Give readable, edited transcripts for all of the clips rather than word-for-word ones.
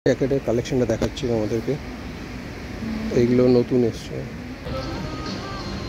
জ্যাকেটের কালেকশনটা দেখাচ্ছি আমাদেরকে। এইগুলো নতুন এসছে,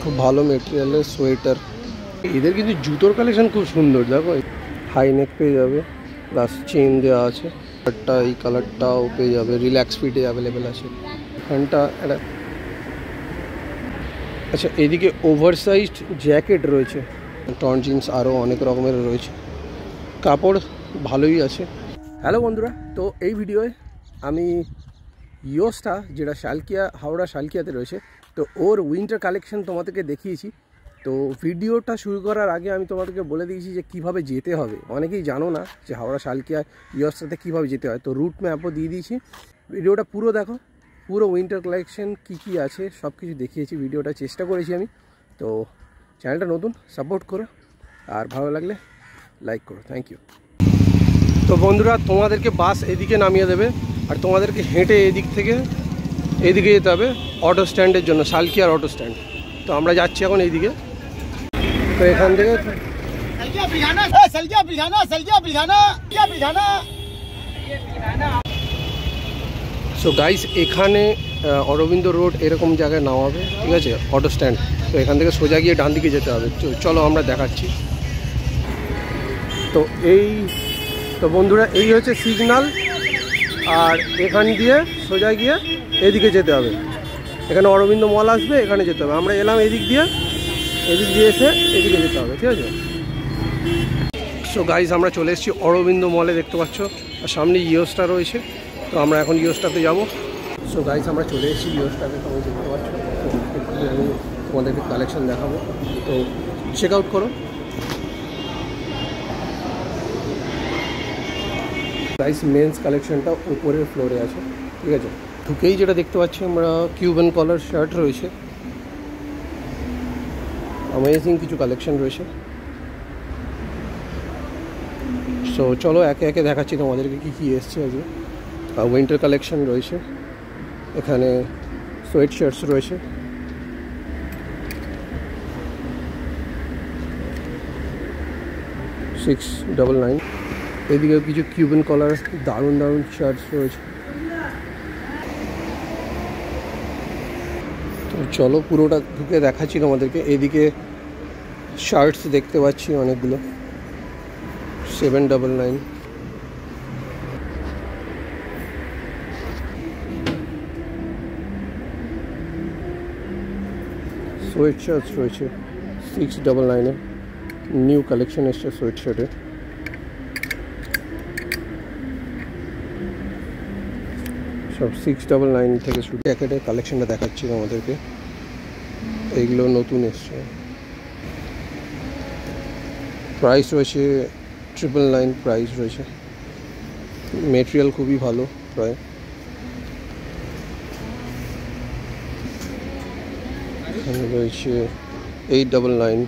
খুব ভালো মেটেরিয়ালের সোয়েটার। এদের কিন্তু জুতোর কালেকশন খুব সুন্দর, দেখো হাই নেক পেয়ে যাবে, প্লাস চেন দেওয়া আছে। কালারটা এই কালারটাও পেয়ে যাবে, রিল্যাক্স ফিটে অ্যাভেলেবেল আছে এখানটা একটা। আচ্ছা, এদিকে ওভারসাইজড জ্যাকেট রয়েছে, টর্ন জিন্স আরও অনেক রকমের রয়েছে, কাপড় ভালোই আছে। হ্যালো বন্ধুরা, তো এই ভিডিওয়ে আমি ইয়োসটা, যেটা শালকিয়া, হাওড়া শালকিয়াতে রয়েছে, তো ওর উইন্টার কালেকশন তোমাদেরকে দেখিয়েছি। তো ভিডিওটা শুরু করার আগে আমি তোমাদেরকে বলে দিয়েছি যে কীভাবে যেতে হবে। অনেকেই জানো না যে হাওড়া শালকিয়া ইয়োসটাতে কীভাবে যেতে হয়, তো রুট ম্যাপও দিয়ে দিয়েছি। ভিডিওটা পুরো দেখো, পুরো উইন্টার কালেকশন কী আছে সব কিছু দেখিয়েছি। ভিডিওটা চেষ্টা করেছি আমি। তো চ্যানেলটা নতুন, সাপোর্ট করো, আর ভালো লাগলে লাইক করো। Thank you. তো বন্ধুরা, তোমাদেরকে বাস এদিকে নামিয়ে দেবে, আর তোমাদেরকে হেঁটে এদিক থেকে এইদিকে যেতে হবে অটো স্ট্যান্ডের জন্য, শালকিয়ার অটো স্ট্যান্ড। তো আমরা যাচ্ছি এখন এইদিকে। তো এখান থেকে সো গাইস, এখানে অরবিন্দ রোড এরকম জায়গায় নামাবে, ঠিক আছে, অটো স্ট্যান্ড। তো এখান থেকে সোজা গিয়ে ডান দিকে যেতে হবে। চলো আমরা দেখাচ্ছি। তো বন্ধুরা, এই হচ্ছে সিগনাল, আর এখান দিয়ে সোজা গিয়ে এদিকে যেতে হবে। এখানে অরবিন্দ মল আসবে, এখানে যেতে হবে। আমরা এলাম এদিক দিয়ে এসে এদিকে যেতে হবে, ঠিক আছে। সো গাইস, আমরা চলে এসেছি অরবিন্দ মলে, দেখতে পাচ্ছ, আর সামনে ইয়োসটা রয়েছে। তো আমরা এখন ইয়োসটাতে যাব। সো গাইস, আমরা চলে এসেছি ইয়োসটাতে, তোমরা দেখতে পাচ্ছ। আমি তোমাদেরকে কালেকশন দেখাবো, তো চেক আউট করো। গাইস, মেন্স কালেকশনটা উপরের ফ্লোরে আছে, ঠিক আছে। ঢুকেই যেটা দেখতে পাচ্ছি আমরা, কিউবান কলার শার্ট রয়েছে, অ্যামেজিং কিছু কালেকশন রয়েছে। সো চলো একে একে দেখাচ্ছি তোমাদেরকে কী এসছে আজকে। উইন্টার কালেকশন রয়েছে, এখানে সোয়েট শার্টস রয়েছে, $699। এদিকে কিছু কিউবান কলার দারুণ শার্টস রয়েছে। তো চলো পুরোটা ঢুকে দেখাচ্ছি তোমাদেরকে। এদিকে শার্টস দেখতে পাচ্ছি অনেকগুলো, $799। সোয়েট শার্টস রয়েছে $699। নিউ কালেকশন এসছে সোয়েট শার্টের। সব $699 থেকে শুরু। জ্যাকেটের কালেকশনটা দেখাচ্ছি আমাদেরকে, এইগুলো নতুন এসছে। প্রাইস রয়েছে $999 প্রাইস রয়েছে। মেটেরিয়াল খুবই ভালো প্রায়। এখানে রয়েছে $899।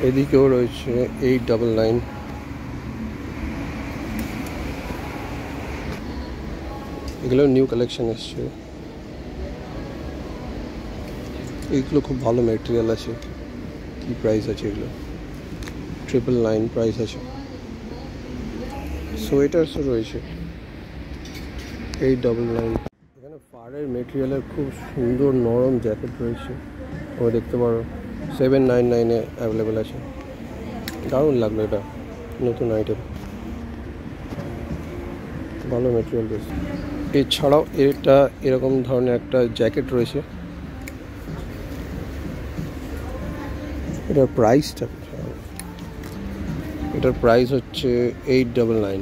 এদিকেও রয়েছে $899। এগুলো নিউ কালেকশন এসছে, এইগুলো খুব ভালো মেটেরিয়াল আছে। কি প্রাইস আছে এগুলো? $999 প্রাইস আছে। সোয়েটার্সও রয়েছে $899। এখানে ফারের মেটেরিয়ালের খুব সুন্দর নরম জ্যাকেট রয়েছে, তোমরা দেখতে পারো। $799 অ্যাভেলেবেল আছে। দারুণ লাগলো, এটা নতুন আইটেম, ভালো মেটেরিয়াল রয়েছে। এছাড়াও এটা এরকম ধরনের একটা জ্যাকেট রয়েছে, এটার প্রাইস হচ্ছে $899।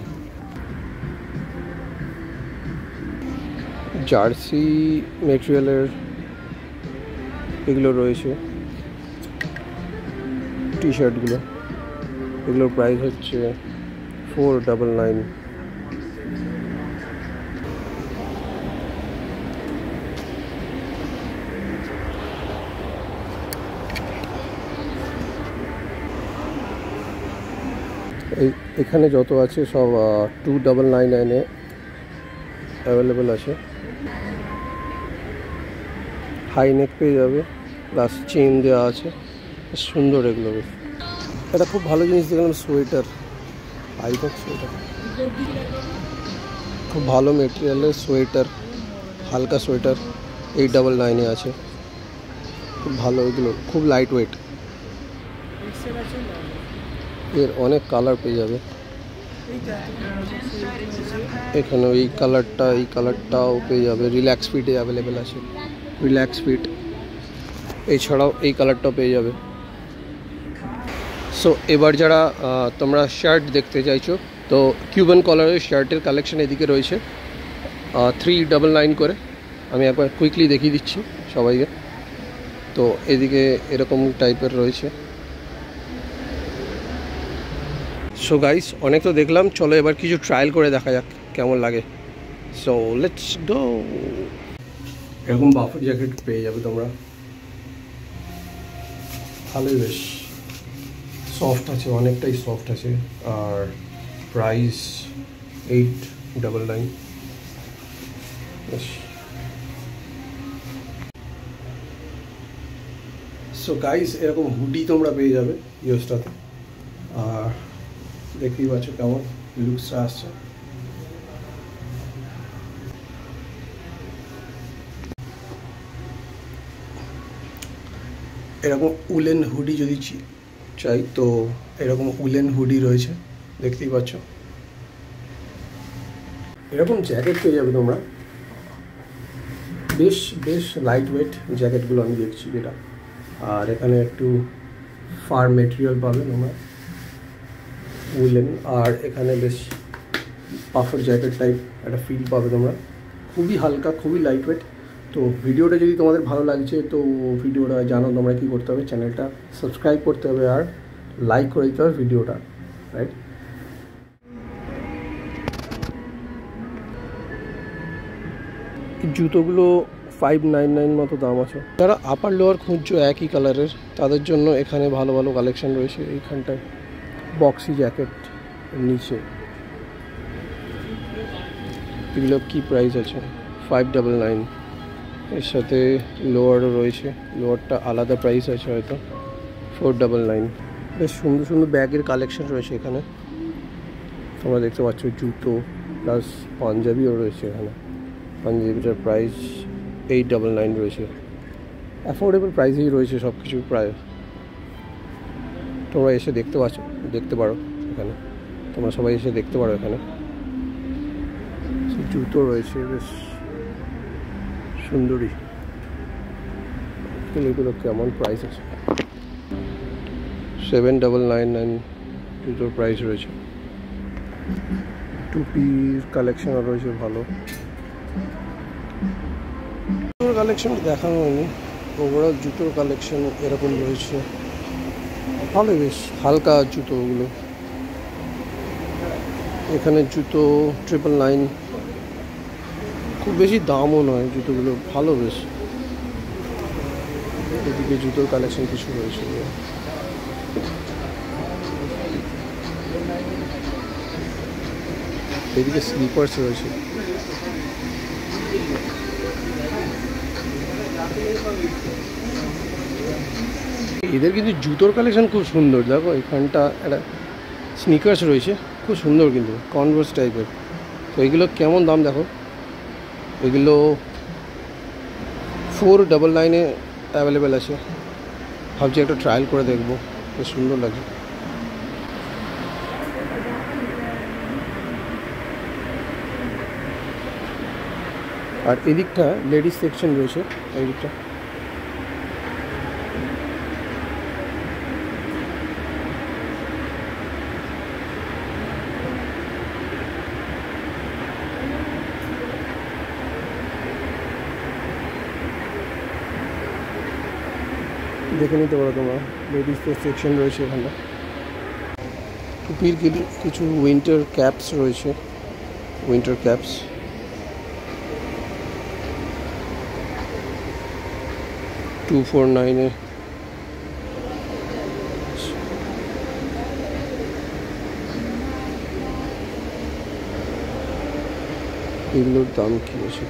জার্সি মেটেরিয়ালের এগুলো রয়েছে, টি শার্টগুলো, এগুলোর প্রাইস হচ্ছে $499। এখানে যত আছে সব $299 অ্যাভেলেবেল আছে। হাই নেক পেয়ে যাবে, প্লাস চেন দেওয়া আছে, সুন্দর এগুলো। এটা খুব ভালো জিনিস দেখলাম, সোয়েটার, আইকক সোয়েটার, খুব ভালো মেটেরিয়ালের সোয়েটার, হালকা সোয়েটার 899 আছে, খুব ভালো এগুলো, খুব লাইট ওয়েট। এর অনেক কালার পেয়ে যাবে এখানে, এই কালারটাও পেয়ে যাবে, রিল্যাক্স ফিটে অ্যাভেলেবেল আছে, রিল্যাক্স ফিট। এছাড়াও এই কালারটাও পেয়ে যাবে। সো এবার যারা তোমরা শার্ট দেখতে চাইছো, তো কিউবান কলারের শার্টের কালেকশন এদিকে রয়েছে 399 করে। আমি একবার কুইকলি দেখিয়ে দিচ্ছি সবাইকে। তো এদিকে এরকম টাইপের রয়েছে। সো গাইস, অনেক তো দেখলাম, চলো এবার কিছু ট্রায়াল করে দেখা যাক কেমন লাগে। So let's go. এরকম বাফার জ্যাকেট পেয়ে যাবে তোমরা, ভালোই, বেশ সফট আছে, অনেকটাই সফট আছে। আর প্রাইস 899। বেশ। সো গাইস, এরকম হুডি তোমরা পেয়ে যাবে ইউএসটাতে। আর দেখতেই পাচ্ছ কেমন লুকসটা আসছে। এরকম উলেন হুডি যদি চাই তো এরকম উলেন হুডি রয়েছে, দেখতেই পাচ্ছ। এরকম জ্যাকেট পেয়ে যাবে তোমরা, বেশ বেশ লাইট ওয়েট জ্যাকেটগুলো আমি দেখছি যেটা। আর এখানে একটু ফার মেটেরিয়াল পাবে তোমরা, উলেন। আর এখানে বেশ পাফার জ্যাকেট টাইপ একটা ফিল পাবে তোমরা, খুবই হালকা, খুবই লাইট ওয়েট। তো ভিডিওটা যদি তোমাদের ভালো লাগছে তো ভিডিওটা জানো তোমরা কী করতে হবে, চ্যানেলটা সাবস্ক্রাইব করতে হবে আর লাইক করে দিতে হবে ভিডিওটা, রাইট? জুতোগুলো 599 মতো দাম আছে। যারা আপার লোয়ার খুঁজছো একই কালারের, তাদের জন্য এখানে ভালো ভালো কালেকশন রয়েছে। এইখানটায় বক্সি জ্যাকেট নিচে, এগুলো কী প্রাইস আছে? 599। এর সাথে লোয়ারও রয়েছে, লোয়ারটা আলাদা প্রাইস আছে হয়তো, 499। বেশ সুন্দর সুন্দর ব্যাগের কালেকশন রয়েছে এখানে, তোমরা দেখতে পাচ্ছ। জুতো প্লাস পাঞ্জাবিও রয়েছে এখানে, পাঞ্জাবিটার প্রাইস 899 রয়েছে। অ্যাফোর্ডেবল প্রাইসেই রয়েছে সব কিছু প্রায়। তোমরা এসে দেখতে পারো এখানে, তোমরা সবাই এসে দেখতে পারো এখানে। জুতো রয়েছে বেশ সুন্দরী, এগুলো কেমন প্রাইস আছে? 799 জুতোর প্রাইস রয়েছে। টুপির কালেকশনও রয়েছে ভালো। জুতোর কালেকশন দেখানো হয়নি, ওভারঅল জুতোর কালেকশন এরকম রয়েছে, ভালো, বেশ হালকা জুতোগুলো। এখানে জুতো 999, খুব বেশি দামও নয় জুতোগুলো, ভালো বেশ। এদিকে জুতোর কালেকশন কিছু রয়েছে, এদিকে স্লিপার্স রয়েছে। এদের কিন্তু জুতোর কালেকশন খুব সুন্দর, দেখো এখানটা একটা স্নিকার্স রয়েছে, খুব সুন্দর কিন্তু কনভার্স টাইপের। তো এগুলো কেমন দাম দেখো, এগুলো 499-এ অ্যাভেলেবেল আছে। ভাবছি একটা ট্রায়াল করে দেখবো, বেশ সুন্দর লাগে। আর এদিকটা লেডিস সেকশন রয়েছে, এই দিকটা দেখে নিতে পারো তোমরা, লেডিসদের সেকশন রয়েছে এখানে। টুপির কিছু উইন্টার ক্যাপস রয়েছে, উইন্টার ক্যাপস। $249-এ। এগুলোর দাম কী আছে?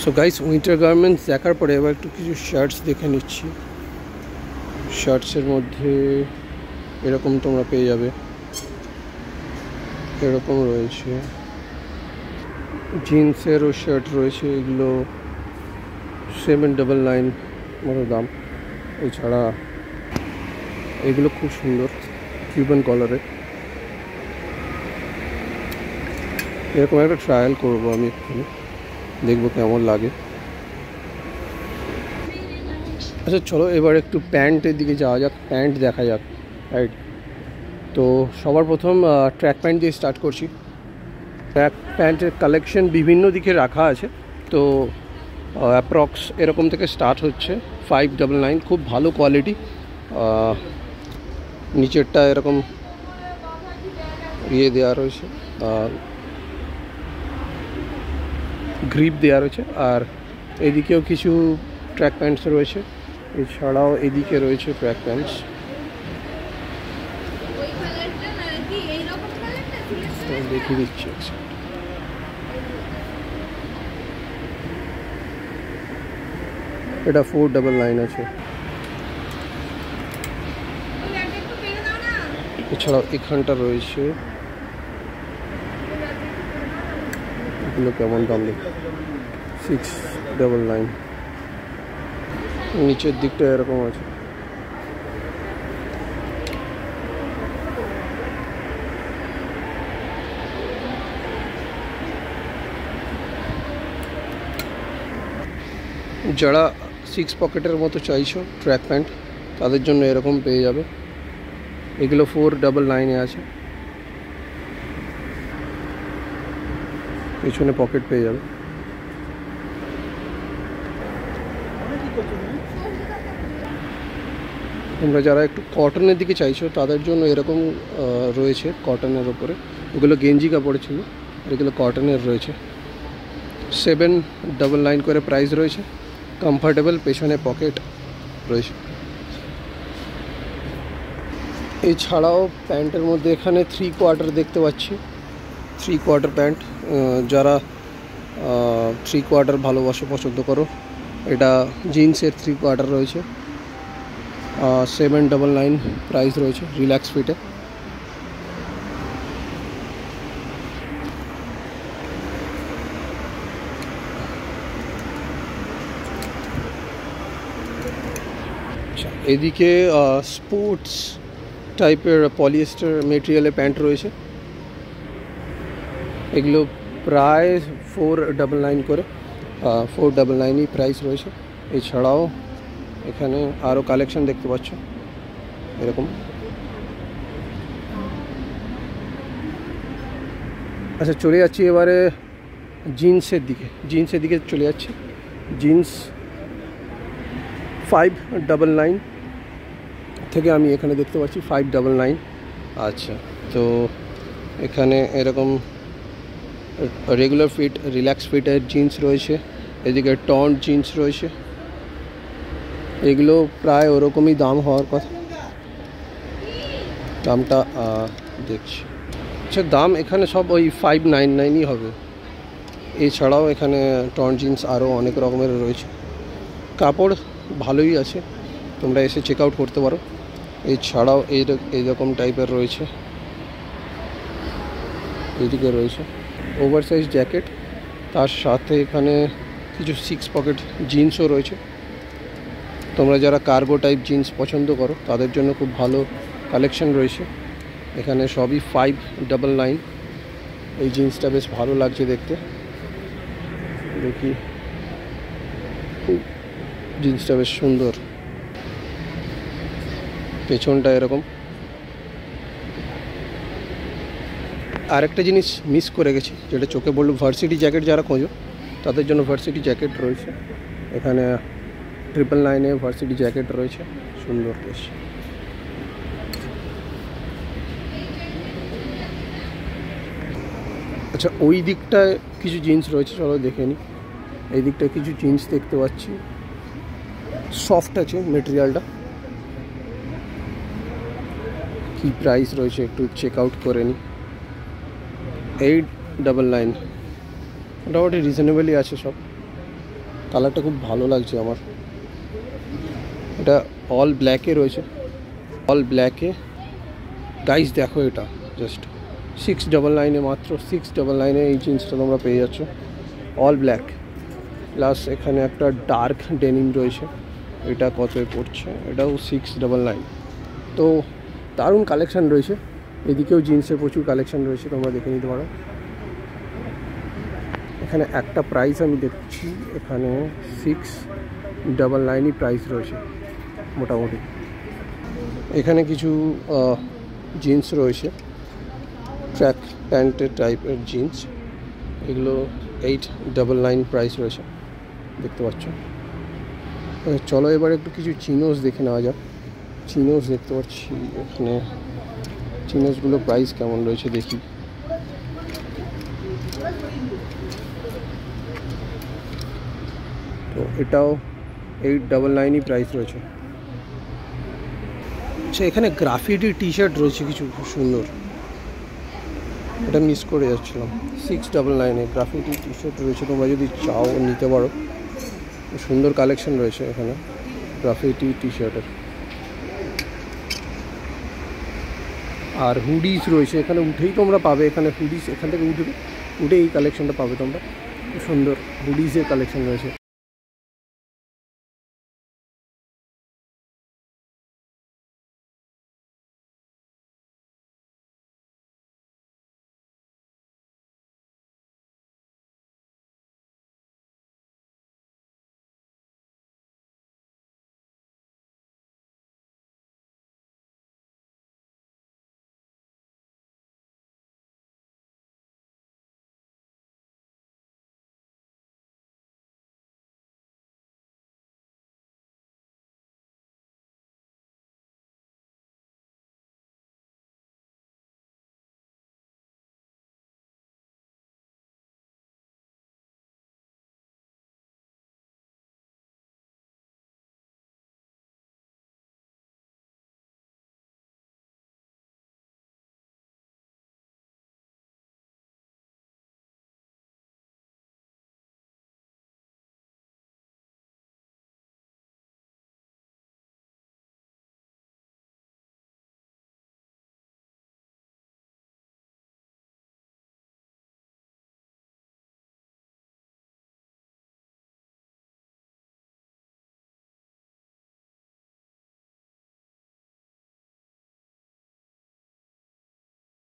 সো গাইস, উইন্টার গার্মেন্টস দেখার পরে এবার একটু কিছু শার্টস দেখে নিচ্ছি। শার্টসের মধ্যে এরকম তোমরা পেয়ে যাবে, এরকম রয়েছে, জিন্সেরও শার্ট রয়েছে, এগুলো 799 মতো দাম। এছাড়া এগুলো খুব সুন্দর কিউবান কলারে। এরকম একটা ট্রায়াল করবো আমি এক্ষুনি, দেখবো কেমন লাগে। আচ্ছা চলো এবার একটু প্যান্টের দিকে যাওয়া যাক, প্যান্ট দেখা যাক, রাইট? তো সবার প্রথম ট্র্যাক প্যান্ট দিয়ে স্টার্ট করছি। ট্র্যাক প্যান্টের কালেকশন বিভিন্ন দিকে রাখা আছে, তো অ্যাপ্রক্স এরকম থেকে স্টার্ট হচ্ছে 599, খুব ভালো কোয়ালিটি। নিচেরটা এরকম ইয়ে দেওয়া রয়েছে, গ্রিপ দেওয়া রয়েছে, আর এদিকেও কিছু ট্র্যাক প্যান্টস রয়েছে। এছাড়াও এদিকে রয়েছে ট্র্যাক প্যান্টস। দেখিয়ে দিচ্ছি, এটা 499 আছে। এছাড়াও এখানটা রয়েছে, এগুলো কেমন দাম দেখি, 699। নিচের দিকটা এরকম আছে। যারা 6 পকেটের মতো চাইছো ট্র্যাক প্যান্ট, তাদের জন্য এরকম পেয়ে যাবে। এগুলো 499 আছে, পিছনে পকেট পেয়ে যাবে। তোমরা যারা একটু কটনের দিকে চাইছো তাদের জন্য এরকম রয়েছে কটনের ওপরে। এগুলো গেঞ্জি কাপড় ছিল, আর এগুলো কটনের রয়েছে। 799 করে প্রাইস রয়েছে, কমফর্টেবল, পেছনে পকেট রয়েছে। এছাড়াও প্যান্টের মধ্যে এখানে 3 কোয়ার্টার দেখতে পাচ্ছি, 3 কোয়ার্টার প্যান্ট। যারা 3 কোয়ার্টার ভালোবাসো, পছন্দ করো, এটা জিন্সের 3 কোয়ার্টার রয়েছে, 799 প্রাইস রয়েছে, রিল্যাক্স ফিটে। এদিকে স্পোর্টস টাইপের পলিয়েস্টার মেটেরিয়ালের প্যান্ট রয়েছে, এগুলো প্রায় 499 করে, 499ই প্রাইস রয়েছে। এছাড়াও এখানে আরও কালেকশন দেখতে পাচ্ছ এরকম। আচ্ছা চলে যাচ্ছি এবারে জিন্সের দিকে চলে যাচ্ছি। জিন্স 599 থেকে আমি এখানে দেখতে পাচ্ছি 599। আচ্ছা, তো এখানে এরকম রেগুলার ফিট, রিল্যাক্স ফিটের জিন্স রয়েছে, এদিকে টন জিন্স রয়েছে। এগুলো প্রায় ওরকমই দাম হওয়ার কথা, দামটা দেখছি। আচ্ছা, দাম এখানে সব ওই 599ই হবে। এছাড়াও এখানে টন জিন্স আরও অনেক রকমের রয়েছে, কাপড় ভালোই আছে, তোমরা এসে চেক আউট করতে পারো। এছাড়াও এইরকম টাইপের রয়েছে, এইদিকে রয়েছে ওভারসাইজ জ্যাকেট, তার সাথে এখানে কিছু 6 পকেট জিন্সও রয়েছে। তোমরা যারা কার্গো টাইপ জিন্স পছন্দ করো তাদের জন্য খুব ভালো কালেকশন রয়েছে। এখানে সবই 599। এই জিন্সটা বেশ ভালো লাগছে দেখতে, দেখি, জিন্সটা বেশ সুন্দর, পেছনটা এরকম। আরেকটা জিনিস মিস করে গেছি, যেটা চোখে বললো, ভার্সিটি জ্যাকেট যারা খোঁজো তাদের জন্য ভার্সিটি জ্যাকেট রয়েছে। এখানে 999-এ ভার্সিটি জ্যাকেট রয়েছে, সুন্দর বেশ। আচ্ছা, ওই দিকটায় কিছু জিন্স রয়েছে, চলো দেখে নিই। এই দিকটায় কিছু জিন্স দেখতে পাচ্ছি, সফট আছে মেটেরিয়ালটা। কি প্রাইস রয়েছে একটু চেক আউট করে নিই। 899, মোটামুটি রিজনেবলই আছে সব। কালারটা খুব ভালো লাগছে আমার। এটা অল ব্ল্যাকে রয়েছে, অল ব্ল্যাকে। গাইস দেখো এটা জাস্ট 699-এ, মাত্র 699-এ এই জিন্সটা তোমরা পেয়ে যাচ্ছ, অল ব্ল্যাক। প্লাস এখানে একটা ডার্ক ডেনিম রয়েছে, এটা কতই পড়ছে, এটাও 699। তো দারুণ কালেকশান রয়েছে। এদিকেও জিন্সের প্রচুর কালেকশান রয়েছে, তোমরা দেখে নিতে পারো। এখানে একটা প্রাইস আমি দেখছি, এখানে 699-ই প্রাইস রয়েছে মোটামুটি। এখানে কিছু জিন্স রয়েছে, ট্র্যাক প্যান্টের টাইপের জিন্স, এগুলো 899 প্রাইস রয়েছে, দেখতে পাচ্ছ। চলো এবার একটু কিছু চিনোস দেখে নেওয়া যাক। চিনোস দেখতে পাচ্ছি এখানে, চিনোসগুলো প্রাইস কেমন রয়েছে দেখি। তো এটাও 899-ই প্রাইস রয়েছে। আচ্ছা, এখানে গ্রাফিটি টি শার্ট রয়েছে কিছু খুব সুন্দর, এটা মিস করে যাচ্ছিলাম। 699-এ গ্রাফিটি টি শার্ট রয়েছে, তোমরা যদি চাও নিতে পারো। সুন্দর কালেকশন রয়েছে এখানে গ্রাফিটি টি শার্টের। আর হুডিস রয়েছে এখানে, উঠেই তোমরা পাবে এখানে হুডিস, এখান থেকে উঠে এই কালেকশনটা পাবে তোমরা। খুব সুন্দর হুডিসের কালেকশন রয়েছে।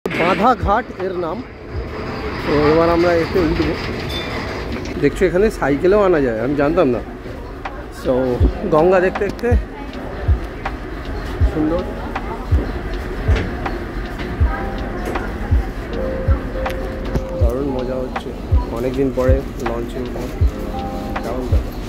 বাঁধা ঘাট এর নাম। তো এবার আমরা এতে উঠবো। দেখছো এখানে সাইকেলেও আনা যায়, আমি জানতাম না। তো গঙ্গা দেখতে দেখতে সুন্দর, দারুণ মজা হচ্ছে। অনেকদিন পরে লঞ্চে উঠলাম, কেমন ব্যাপার।